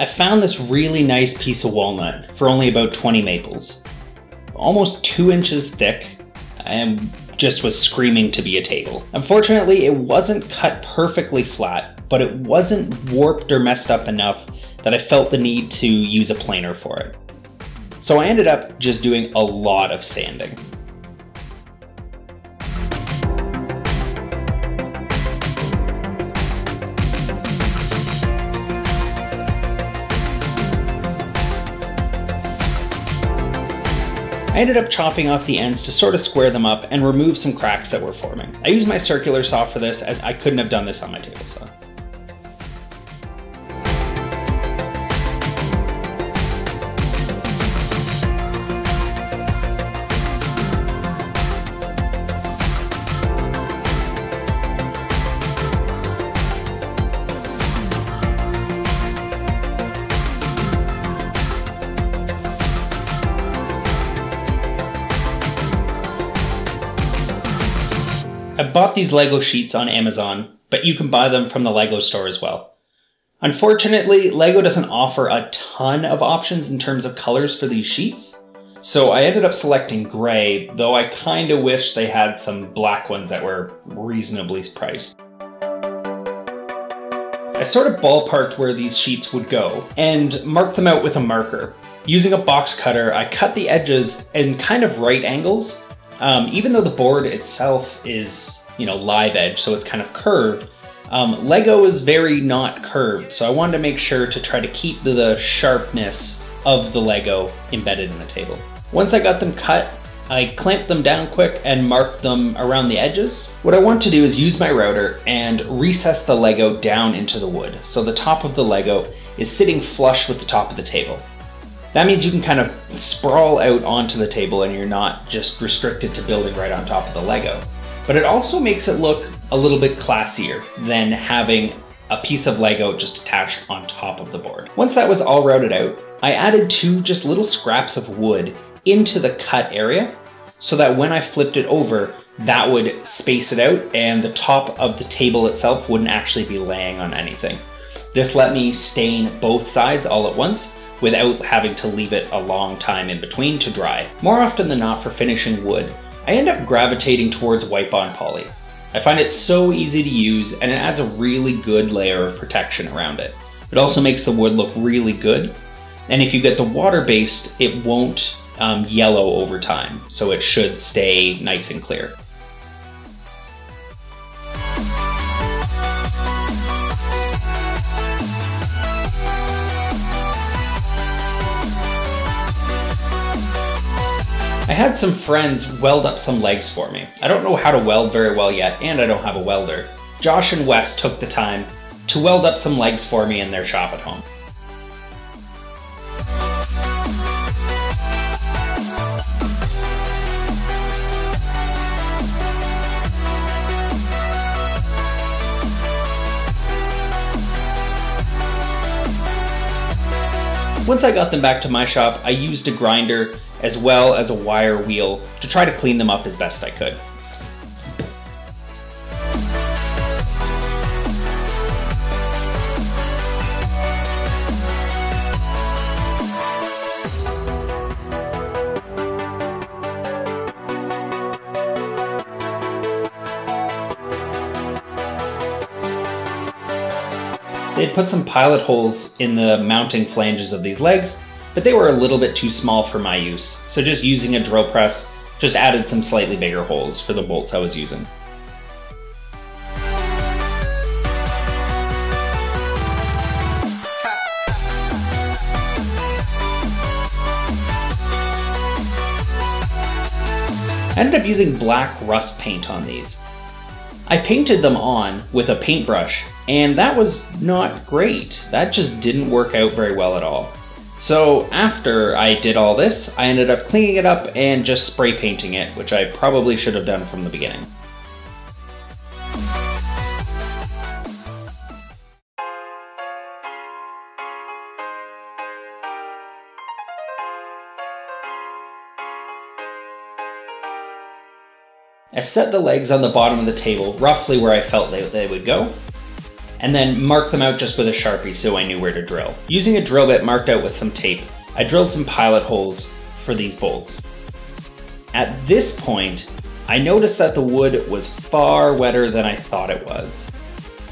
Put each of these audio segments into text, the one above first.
I found this really nice piece of walnut for only about 20 maples. Almost 2 inches thick, and just was screaming to be a table. Unfortunately, it wasn't cut perfectly flat, but it wasn't warped or messed up enough that I felt the need to use a planer for it. So I ended up just doing a lot of sanding. I ended up chopping off the ends to sort of square them up and remove some cracks that were forming. I used my circular saw for this, as I couldn't have done this on my table saw. I bought these Lego sheets on Amazon, but you can buy them from the Lego store as well. Unfortunately, Lego doesn't offer a ton of options in terms of colors for these sheets, so I ended up selecting gray, though I kind of wish they had some black ones that were reasonably priced. I sort of ballparked where these sheets would go and marked them out with a marker. Using a box cutter, I cut the edges in kind of right angles. Even though the board itself is, live edge, so it's kind of curved, Lego is very not curved, so I wanted to make sure to try to keep the sharpness of the Lego embedded in the table. Once I got them cut, I clamped them down quick and marked them around the edges. What I want to do is use my router and recess the Lego down into the wood, so the top of the Lego is sitting flush with the top of the table. That means you can kind of sprawl out onto the table and you're not just restricted to building right on top of the Lego. But it also makes it look a little bit classier than having a piece of Lego just attached on top of the board. Once that was all routed out, I added 2 just little scraps of wood into the cut area so that when I flipped it over, that would space it out and the top of the table itself wouldn't actually be laying on anything. This let me stain both sides all at once, without having to leave it a long time in between to dry. More often than not for finishing wood, I end up gravitating towards wipe on poly. I find it so easy to use and it adds a really good layer of protection around it. It also makes the wood look really good, and if you get the water-based, it won't yellow over time, so it should stay nice and clear. I had some friends weld up some legs for me. I don't know how to weld very well yet, and I don't have a welder. Josh and Wes took the time to weld up some legs for me in their shop at home. Once I got them back to my shop, I used a grinder as well as a wire wheel to try to clean them up as best I could. They'd put some pilot holes in the mounting flanges of these legs, but they were a little bit too small for my use, so just using a drill press just added some slightly bigger holes for the bolts I was using. I ended up using black rust paint on these. I painted them on with a paintbrush, and that was not great. That just didn't work out very well at all. So after I did all this, I ended up cleaning it up and just spray painting it, which I probably should have done from the beginning. I set the legs on the bottom of the table, roughly where I felt they would go. and then mark them out just with a Sharpie so I knew where to drill. Using a drill bit marked out with some tape, I drilled some pilot holes for these bolts. At this point, I noticed that the wood was far wetter than I thought it was.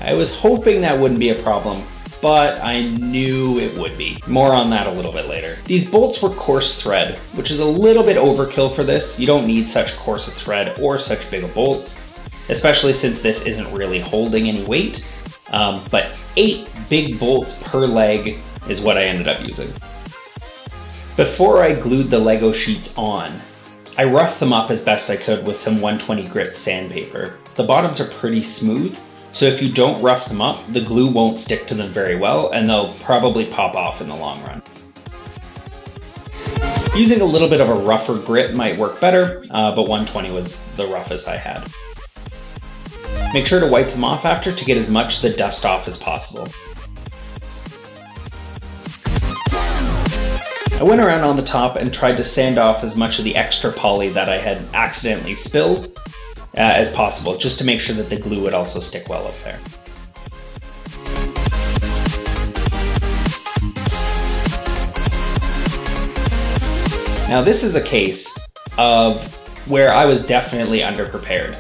I was hoping that wouldn't be a problem, but I knew it would be. More on that a little bit later. These bolts were coarse thread, which is a little bit overkill for this. You don't need such coarse a thread or such big bolts, especially since this isn't really holding any weight. But 8 big bolts per leg is what I ended up using. Before I glued the Lego sheets on, I roughed them up as best I could with some 120 grit sandpaper. The bottoms are pretty smooth, so if you don't rough them up, the glue won't stick to them very well and they'll probably pop off in the long run. Using a little bit of a rougher grit might work better, but 120 was the roughest I had. Make sure to wipe them off after to get as much of the dust off as possible. I went around on the top and tried to sand off as much of the extra poly that I had accidentally spilled as possible, just to make sure that the glue would also stick well up there. Now this is a case of where I was definitely underprepared.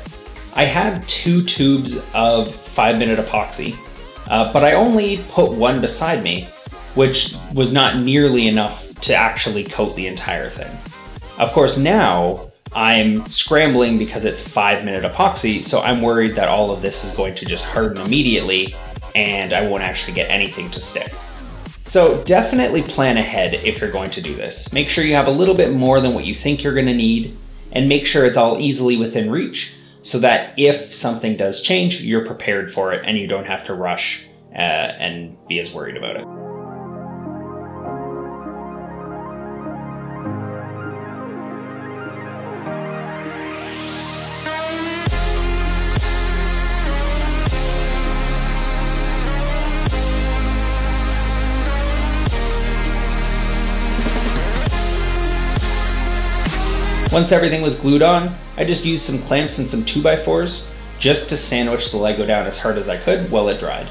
I had 2 tubes of 5-minute epoxy, but I only put one beside me, which was not nearly enough to actually coat the entire thing. Of course now, I'm scrambling because it's 5-minute epoxy, so I'm worried that all of this is going to just harden immediately and I won't actually get anything to stick. So definitely plan ahead if you're going to do this. Make sure you have a little bit more than what you think you're going to need, and make sure it's all easily within reach so that if something does change, you're prepared for it and you don't have to rush and be as worried about it. Once everything was glued on, I just used some clamps and some 2x4s just to sandwich the Lego down as hard as I could while it dried.